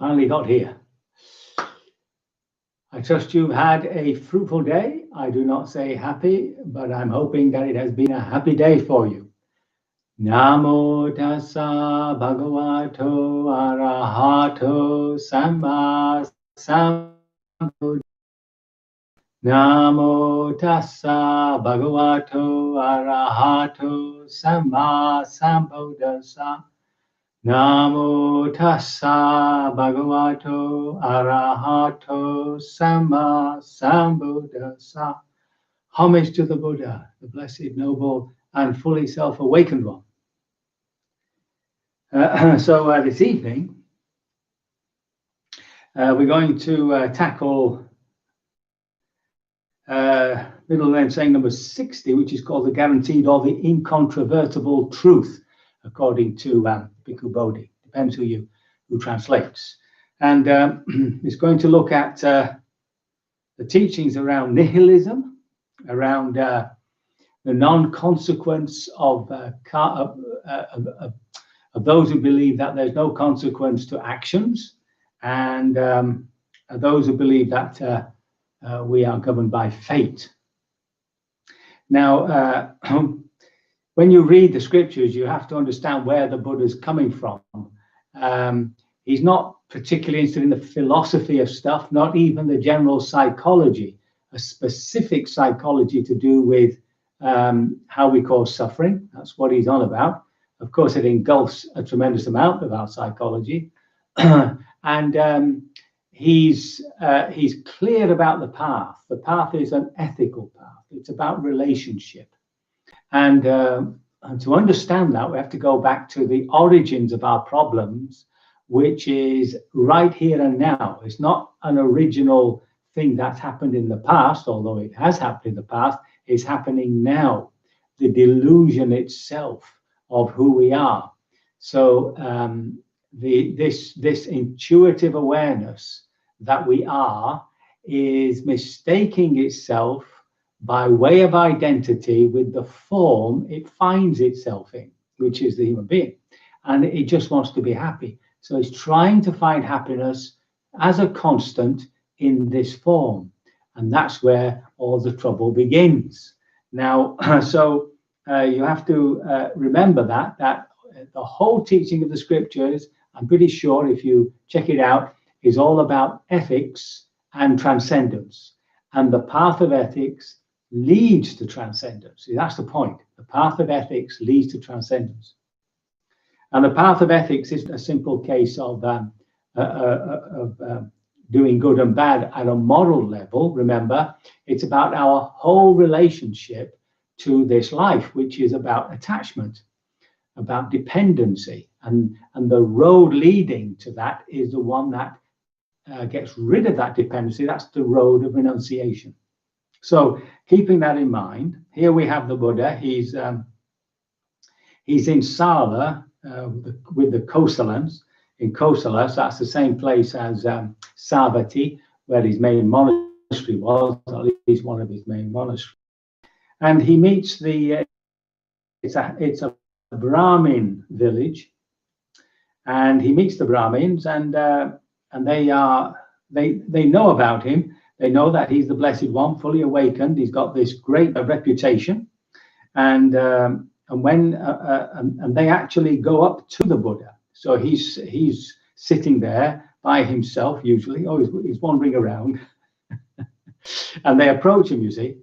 finally got here. I trust you've had a fruitful day. I do not say happy, but I'm hoping that it has been a happy day for you. Namo tassa bhagavato arahato samma sambuddhassa. Namo tassa bhagavato arahato samma sambuddhassa. Namo tassa bhagavato arahato samma sambuddhassa. Homage to the Buddha, the blessed, noble, and fully self-awakened one. So this evening, we're going to tackle middle length saying number 60, which is called the guaranteed or the incontrovertible truth, according to Bhikkhu Bodhi. Depends who translates. And it's going to look at the teachings around nihilism, around the non-consequence of those who believe that there's no consequence to actions, and those who believe that we are governed by fate. Now, when you read the scriptures, you have to understand where the Buddha is coming from. He's not particularly interested in the philosophy of stuff, not even the general psychology, a specific psychology to do with how we cause suffering. That's what he's on about. Of course, it engulfs a tremendous amount of our psychology. And he's clear about the path. The path is an ethical path. It's about relationship. And to understand that, we have to go back to the origins of our problems, which is right here and now. It's not an original thing that's happened in the past, although it has happened in the past. It's happening now. The delusion itself of who we are. So this intuitive awareness that we are is mistaking itself by way of identity with the form it finds itself in, which is the human being. And it just wants to be happy. So it's trying to find happiness as a constant in this form. And that's where all the trouble begins. Now, so you have to remember that the whole teaching of the scriptures, I'm pretty sure if you check it out, is all about ethics and transcendence. And the path of ethics leads to transcendence. See, that's the point. The path of ethics leads to transcendence. And the path of ethics is a simple case of doing good and bad at a moral level. Remember, it's about our whole relationship to this life, which is about attachment, about dependency. And the road leading to that is the one that gets rid of that dependency. That's the road of renunciation. So keeping that in mind, here we have the Buddha. He's in Sala with the Kosalans. In Kosala, so that's the same place as Savatthi, where his main monastery was, at least one of his main monasteries. And he meets it's a Brahmin village, and he meets the Brahmins, and they know about him. They know that he's the Blessed One, fully awakened. He's got this great reputation, and they actually go up to the Buddha. So he's sitting there by himself usually. Oh, he's wandering around, and they approach him. You see,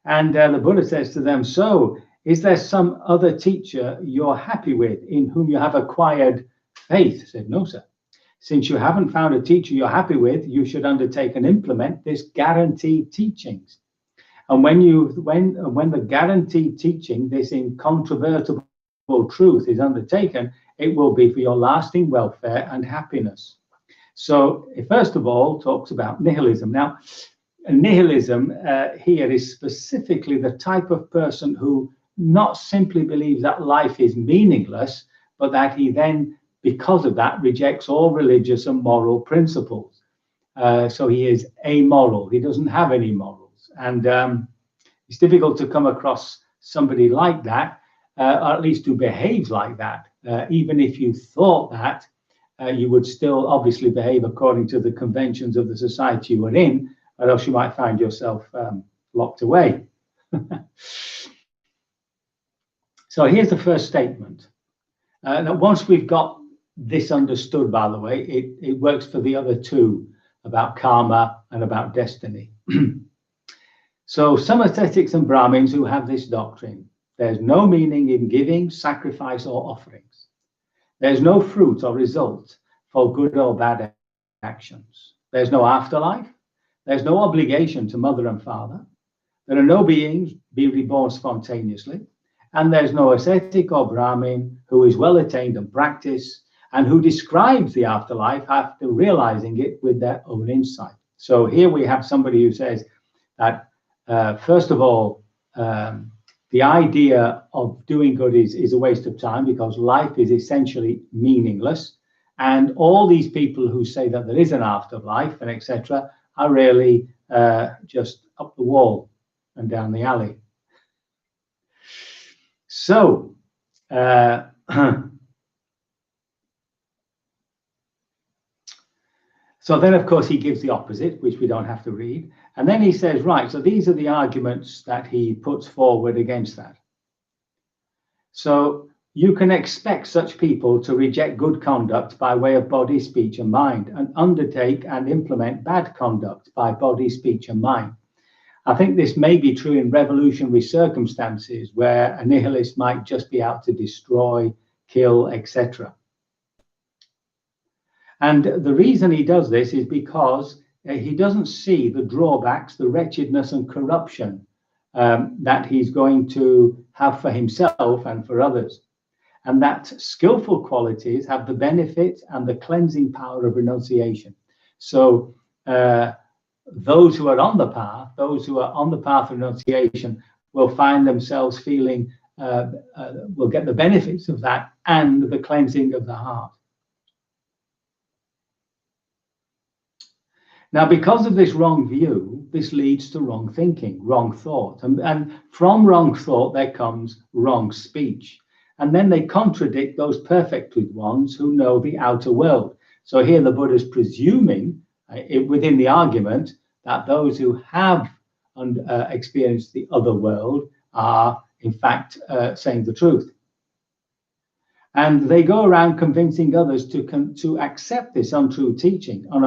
and the Buddha says to them, "So, is there some other teacher you're happy with, in whom you have acquired faith?" I said, "No, sir. Since you haven't found a teacher you're happy with, you should undertake and implement this guaranteed teachings. And when the guaranteed teaching, this incontrovertible truth, is undertaken, it will be for your lasting welfare and happiness." So, first of all, talks about nihilism. Now, nihilism here is specifically the type of person who not simply believes that life is meaningless, but that he then, because of that, rejects all religious and moral principles. So he is amoral. He doesn't have any morals. And it's difficult to come across somebody like that, or at least who behaves like that. Even if you thought that, you would still obviously behave according to the conventions of the society you were in, or else you might find yourself locked away. So here's the first statement. Now, once we've got this understood, by the way, it works for the other two about karma and about destiny. So some ascetics and Brahmins who have this doctrine, there's no meaning in giving, sacrifice, or offerings. There's no fruit or result for good or bad actions. There's no afterlife. There's no obligation to mother and father. There are no beings be reborn spontaneously. And there's no ascetic or Brahmin who is well attained and practiced and who describes the afterlife after realizing it with their own insight. So here we have somebody who says that, first of all, the idea of doing good is a waste of time because life is essentially meaningless. And all these people who say that there is an afterlife and etc. are really just up the wall and down the alley. So, so then, of course, he gives the opposite, which we don't have to read. And then he says, right, so these are the arguments that he puts forward against that. So you can expect such people to reject good conduct by way of body, speech, and mind, and undertake and implement bad conduct by body, speech, and mind. I think this may be true in revolutionary circumstances where a nihilist might just be out to destroy, kill, etc. And the reason he does this is because he doesn't see the drawbacks, the wretchedness and corruption that he's going to have for himself and for others. And that skillful qualities have the benefit and the cleansing power of renunciation. So those who are on the path, of renunciation will find themselves feeling, will get the benefits of that and the cleansing of the heart. Now, because of this wrong view, this leads to wrong thinking, wrong thought. And from wrong thought, there comes wrong speech. And then they contradict those perfected ones who know the outer world. So here the Buddha is presuming within the argument that those who have experienced the other world are, in fact, saying the truth. And they go around convincing others to accept this untrue teaching. On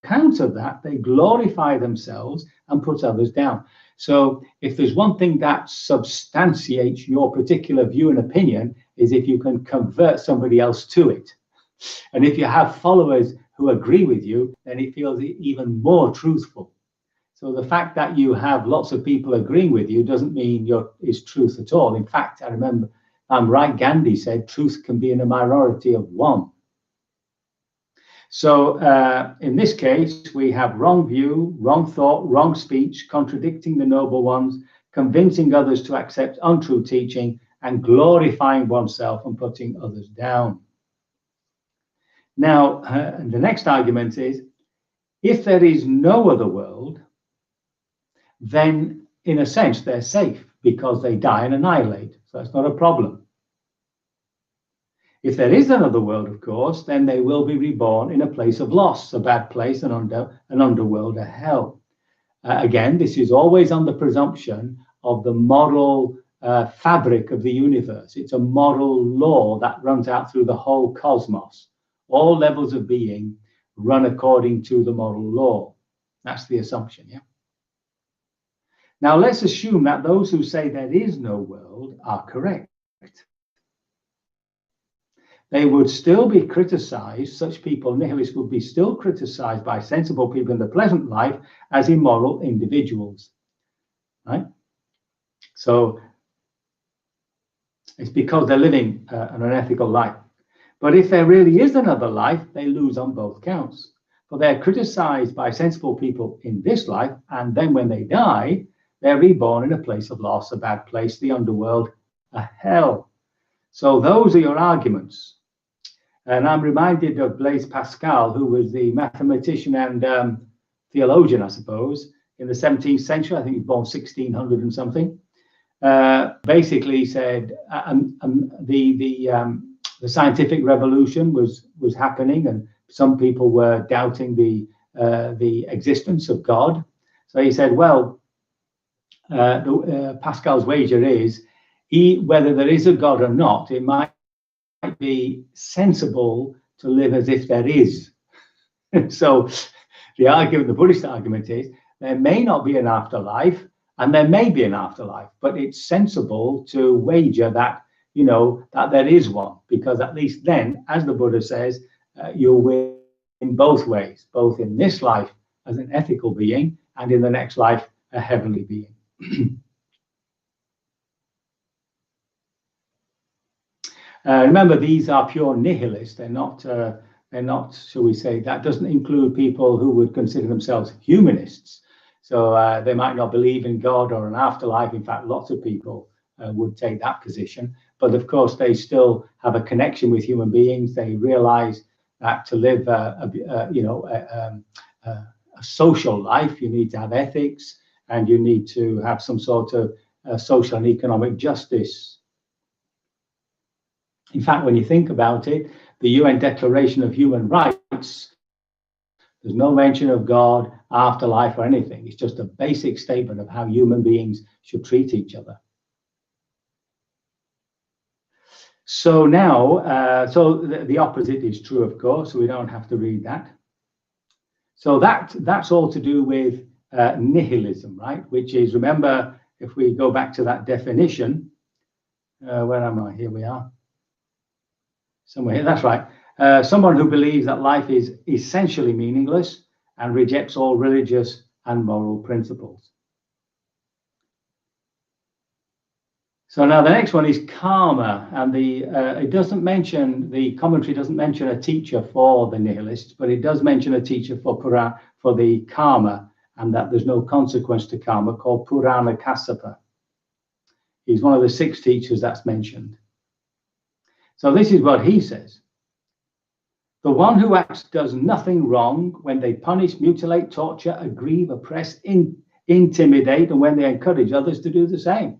account of that, they glorify themselves and put others down. So if there's one thing that substantiates your particular view and opinion is if you can convert somebody else to it. And if you have followers who agree with you, then it feels even more truthful. So the fact that you have lots of people agreeing with you doesn't mean it's truth at all. In fact, I remember, I'm right, Gandhi said, truth can be in a minority of one. So in this case, we have wrong view, wrong thought, wrong speech, contradicting the noble ones, convincing others to accept untrue teaching, and glorifying oneself and putting others down. Now, the next argument is, if there is no other world, then in a sense they're safe because they die and annihilate. So that's not a problem. If there is another world, of course, then they will be reborn in a place of loss, a bad place, an underworld, a hell. Again, this is always on the presumption of the moral fabric of the universe. It's a moral law that runs out through the whole cosmos. All levels of being run according to the moral law. That's the assumption, yeah? Now, let's assume that those who say there is no world are correct. They would still be criticized, such people, nihilists, would be still criticized by sensible people in the present life as immoral individuals, right? So it's because they're living an unethical life. But if there really is another life, they lose on both counts. For they're criticized by sensible people in this life, and then when they die, they're reborn in a place of loss, a bad place, the underworld, a hell. So those are your arguments. And I'm reminded of Blaise Pascal, who was the mathematician and theologian, I suppose, in the 17th century. I think he was born 1600 and something. Basically said the the scientific revolution was happening, and some people were doubting the existence of God. So he said, well, Pascal's wager is, whether there is a God or not, it might be sensible to live as if there is. So the Buddhist argument is, there may not be an afterlife, and there may be an afterlife, but it's sensible to wager that, that there is one, because at least then, as the Buddha says, you'll win in both ways, both in this life as an ethical being, and in the next life, a heavenly being. Remember, these are pure nihilists. They're not, shall we say, that doesn't include people who would consider themselves humanists. So they might not believe in God or an afterlife. In fact, lots of people would take that position. But of course, they still have a connection with human beings. They realize that to live a social life, you need to have ethics, and you need to have some sort of social and economic justice. In fact, when you think about it, the UN Declaration of Human Rights, there's no mention of God, afterlife, or anything. It's just a basic statement of how human beings should treat each other. So now, the opposite is true, of course, so we don't have to read that. So that's all to do with nihilism, right? Which is, remember, if we go back to that definition, where am I? Here we are. Somewhere here, that's right. Someone who believes that life is essentially meaningless and rejects all religious and moral principles. So now the next one is karma, and it doesn't mention, the commentary doesn't mention a teacher for the nihilists, but it does mention a teacher for the karma, and that there's no consequence to karma, called Purana Kassapa. He's one of the 6 teachers that's mentioned. So this is what he says. The one who acts does nothing wrong when they punish, mutilate, torture, aggrieve, oppress, intimidate, and when they encourage others to do the same.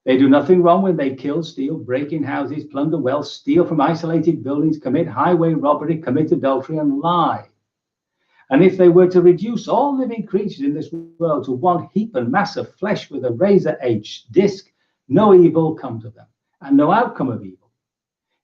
They do nothing wrong when they kill, steal, break in houses, plunder wealth, steal from isolated buildings, commit highway robbery, commit adultery, and lie. And if they were to reduce all living creatures in this world to one heap and mass of flesh with a razor-edged disc, no evil comes of them, and no outcome of evil.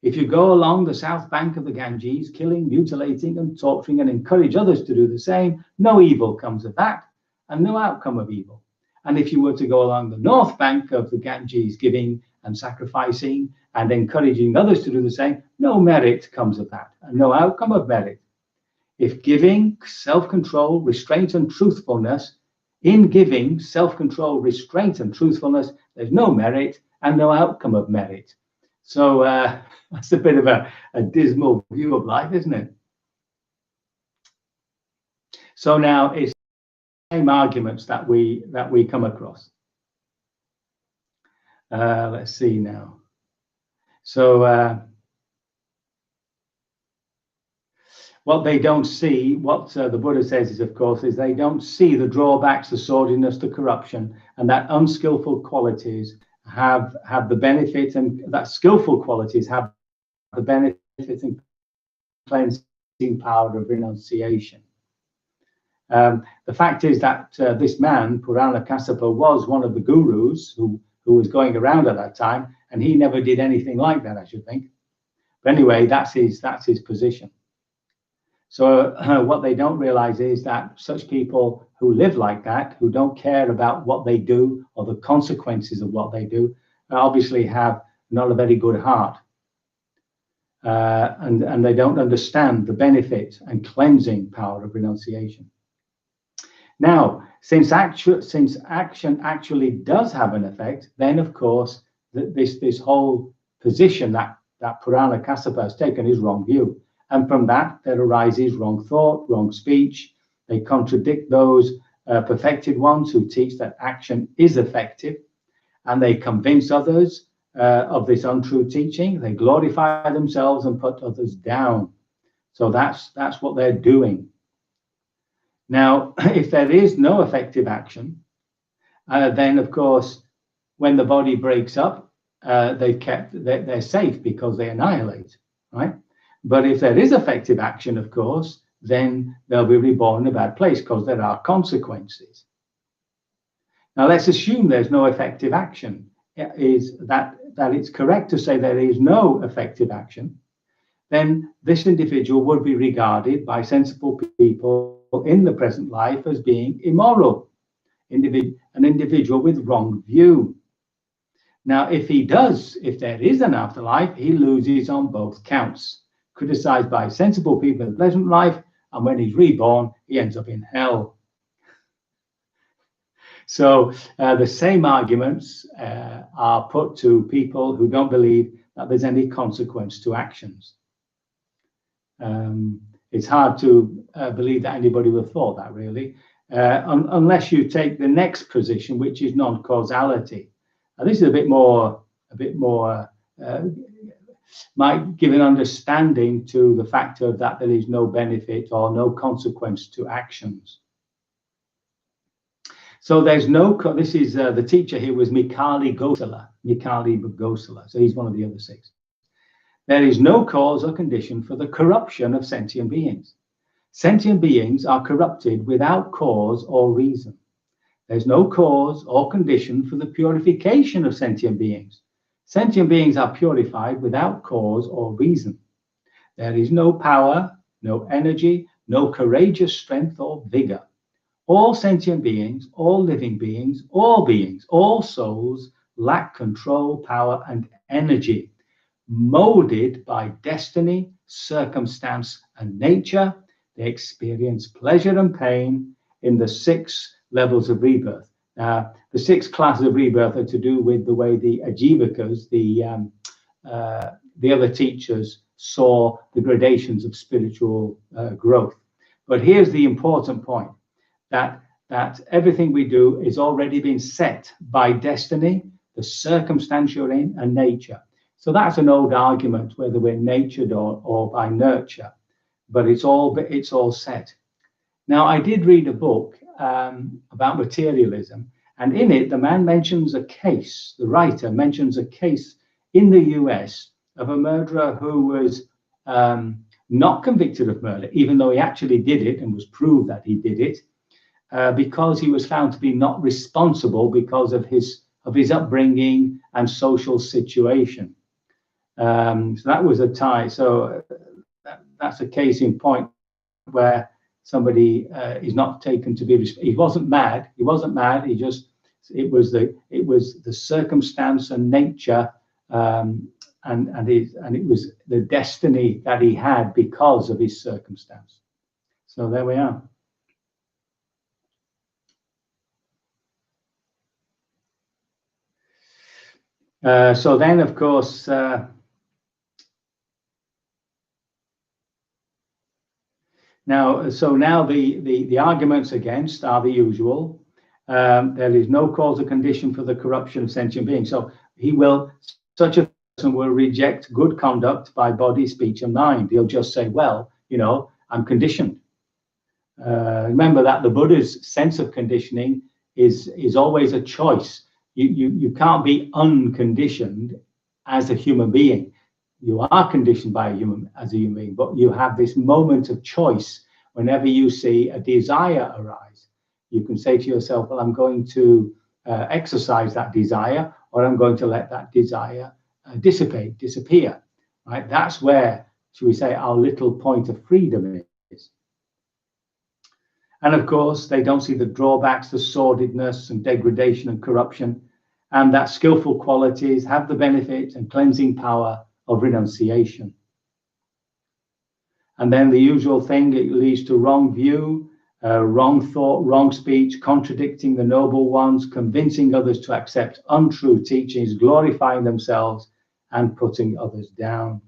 If you go along the south bank of the Ganges, killing, mutilating, and torturing, and encourage others to do the same, no evil comes of that, and no outcome of evil. And if you were to go along the north bank of the Ganges, giving and sacrificing and encouraging others to do the same, no merit comes of that, and no outcome of merit. If giving, self-control, restraint, and truthfulness, in giving, self-control, restraint, and truthfulness, there's no merit and no outcome of merit. So that's a bit of a dismal view of life, isn't it? So now it's the same arguments that we come across. Let's see now. So what they don't see, what the Buddha says is, of course, is they don't see the drawbacks, the sordidness, the corruption, and that unskillful qualities have the benefit, and that skillful qualities have the benefit and cleansing power of renunciation. The fact is that this man, Purana Kassapa, was one of the gurus who was going around at that time, and he never did anything like that, I should think. But anyway, that's his position. So what they don't realize is that such people who live like that, who don't care about what they do or the consequences of what they do, obviously have not a very good heart. And they don't understand the benefit and cleansing power of renunciation. Now, since action actually does have an effect, then of course this whole position that Purana Kassapa has taken is wrong view. And from that, there arises wrong thought, wrong speech. They contradict those perfected ones who teach that action is effective, and they convince others of this untrue teaching. They glorify themselves and put others down. So that's what they're doing. Now, if there is no effective action, then of course, when the body breaks up, they're safe because they annihilate, right? But if there is effective action, of course, then they'll be reborn in a bad place because there are consequences. Now, let's assume there's no effective action. Is that it's correct to say there is no effective action, then this individual would be regarded by sensible people in the present life as being immoral, an individual with wrong view. Now, if there is an afterlife, he loses on both counts. Criticized by sensible people in the present life, and when he's reborn, he ends up in hell. So the same arguments are put to people who don't believe that there's any consequence to actions. It's hard to believe that anybody would have thought that, really, unless you take the next position, which is non-causality. Now, this is a bit more might give an understanding to the factor that there is no benefit or no consequence to actions. So there's no, this is the teacher here was Mikhail Gosala. So he's one of the other six. There is no cause or condition for the corruption of sentient beings. Sentient beings are corrupted without cause or reason. There's no cause or condition for the purification of sentient beings. Sentient beings are purified without cause or reason. There is no power, no energy, no courageous strength or vigor. All sentient beings, all living beings, all souls lack control, power, and energy, molded by destiny, circumstance, and nature. They experience pleasure and pain in the 6 levels of rebirth. The 6 classes of rebirth are to do with the way the Ajivakas, the other teachers, saw the gradations of spiritual growth. But here's the important point, that everything we do is already been set by destiny, the circumstance you're in, and nature. So that's an old argument, whether we're natured or by nurture, but it's all set. Now, I did read a book about materialism, and in it, the man mentions a case, the writer mentions a case in the US of a murderer who was not convicted of murder, even though he actually did it and was proved that he did it, because he was found to be not responsible because of his upbringing and social situation. So that was a tie. So that's a case in point where somebody is not taken to be. He wasn't mad. He wasn't mad. He just it was the circumstance and nature, and it was the destiny that he had because of his circumstance. So there we are. So then, of course, now the arguments against are the usual. There is no cause or condition for the corruption of sentient beings. So such a person will reject good conduct by body, speech, and mind. He'll just say, well, I'm conditioned. Remember that the Buddha's sense of conditioning is always a choice. You can't be unconditioned as a human being. You are conditioned by as a human being, but you have this moment of choice whenever you see a desire arise. You can say to yourself, well, I'm going to exercise that desire, or I'm going to let that desire disappear. Right? That's where, should we say, our little point of freedom is. And of course, they don't see the drawbacks, the sordidness and degradation and corruption, and that skillful qualities have the benefit and cleansing power of renunciation. And then the usual thing, it leads to wrong view, wrong thought, wrong speech, contradicting the noble ones, convincing others to accept untrue teachings, glorifying themselves and putting others down.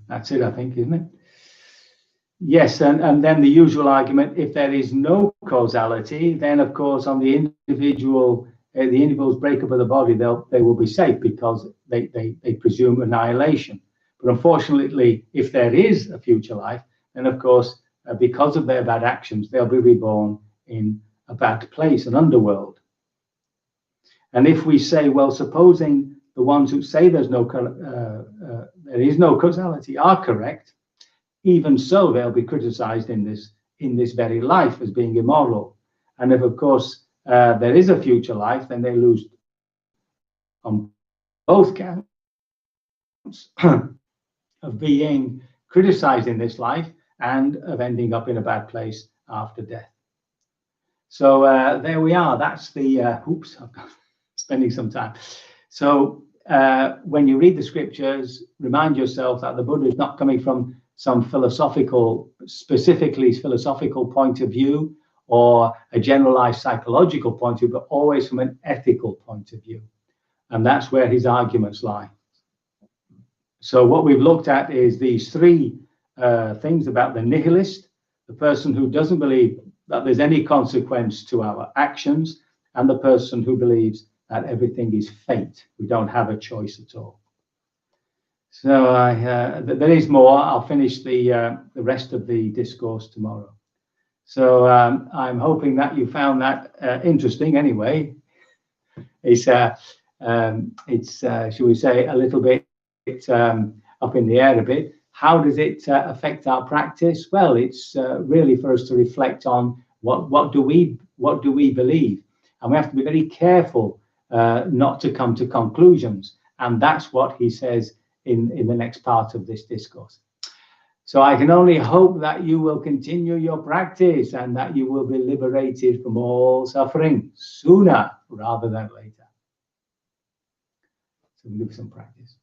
That's it, I think, isn't it? Yes, and then the usual argument, if there is no causality, then of course on the individual's breakup of the body, they will be safe because they presume annihilation. But unfortunately, if there is a future life, then of course, because of their bad actions, they'll be reborn in a bad place, an underworld. And if we say, well, supposing the ones who say there is no causality are correct, even so, they'll be criticized in this very life as being immoral. And if, of course, there is a future life, then they lose on both counts of being criticized in this life and of ending up in a bad place after death. So there we are. That's the oops, I've got spending some time. So when you read the scriptures, remind yourself that the Buddha is not coming from some specifically philosophical point of view or a generalized psychological point of view, but always from an ethical point of view. And that's where his arguments lie. So what we've looked at is these three things about the nihilist, the person who doesn't believe that there's any consequence to our actions, and the person who believes that everything is fate. We don't have a choice at all. So there is more. I'll finish the rest of the discourse tomorrow. So I'm hoping that you found that interesting. Anyway, it's shall we say, a little bit up in the air a bit. How does it affect our practice? Well, it's really for us to reflect on what do we believe, and we have to be very careful not to come to conclusions. And that's what he says in the next part of this discourse. So I can only hope that you will continue your practice and that you will be liberated from all suffering sooner rather than later. So we'll do some practice.